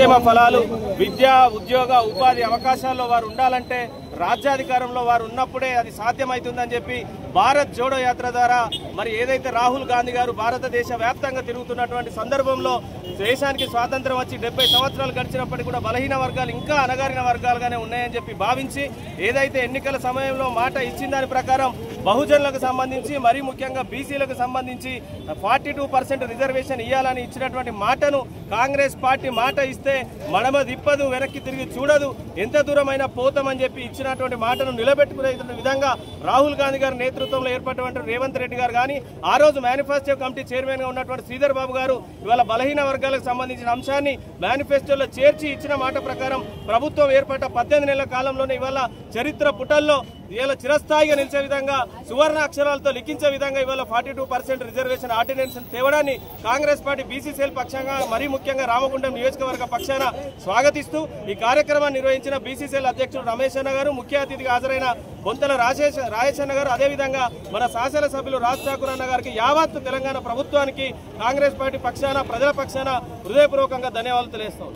సంక్షేమ ఫలాలు విద్యా ఉద్యోగ ఉపాధి అవకాశాల్లో వారు ఉండాలంటే రాజ్యాధికారంలో వారు ఉన్నప్పుడే అది సాధ్యమవుతుందని చెప్పి భారత్ జోడో యాత్ర ద్వారా మరి ఏదైతే రాహుల్ గాంధీ గారు భారతదేశ వ్యాప్తంగా తిరుగుతున్నటువంటి సందర్భంలో దేశానికి స్వాతంత్రం వచ్చి 70 సంవత్సరాలు గడిచినప్పటికీ కూడా బలహీన వర్గాలు ఇంకా అణగారిన వర్గాలుగానే ఉన్నాయని చెప్పి భావించి ఏదైతే ఎన్నికల సమయంలో మాట ఇచ్చిన దాని ప్రకారం బహుజనులకు సంబంధించి మరీ ముఖ్యంగా బీసీలకు సంబంధించి 42% రిజర్వేషన్ ఇవ్వాలని ఇచ్చినటువంటి మాటను కాంగ్రెస్ పార్టీ మాట ఇస్తే మడమ దిప్పదు వెనక్కి తిరిగి చూడదు ఎంత దూరమైనా పోతామని చెప్పి ఇచ్చినటువంటి మాటను నిలబెట్టుకునే విధంగా రాహుల్ గాంధీ గారి నేతృత్వంలో ఏర్పడినటువంటి రేవంత్ రెడ్డి గారు కానీ ఆ రోజు మేనిఫెస్టో కమిటీ చైర్మన్ గా ఉన్నటువంటి శ్రీధర్ బాబు గారు ఇవాళ బలహీన వర్గాలకు సంబంధించిన అంశాన్ని మేనిఫెస్టోలో చేర్చి ఇచ్చిన మాట ప్రకారం ప్రభుత్వం ఏర్పడ్డ 18 నెలల కాలంలోనే ఇవాళ చరిత్ర పుటల్లో ఇవాళ చిరస్థాయిగా నిలిచే విధంగా సువర్ణ అక్షరాలతో లిఖించే విధంగా ఇవాళ 42% రిజర్వేషన్ ఆర్డినెన్స్ తేవడాన్ని కాంగ్రెస్ పార్టీ బీసీసీఎల్ పక్షంగా మరీ ముఖ్యంగా రామగుండం నియోజకవర్గ పక్షాన స్వాగతిస్తూ ఈ కార్యక్రమాన్ని నిర్వహించిన బీసీసీఎల్ అధ్యక్షుడు రమేష్ అన్న గారు, ముఖ్య అతిథిగా హాజరైన బొంతల రాజేష్ అన్న గారు, అదేవిధంగా మన శాసనసభ్యులు రాజ్ ఠాకూర్ అన్న గారికి యావత్ తెలంగాణ ప్రభుత్వానికి కాంగ్రెస్ పార్టీ పక్షాన ప్రజల పక్షాన హృదయపూర్వకంగా ధన్యవాదాలు తెలియజేస్తాం.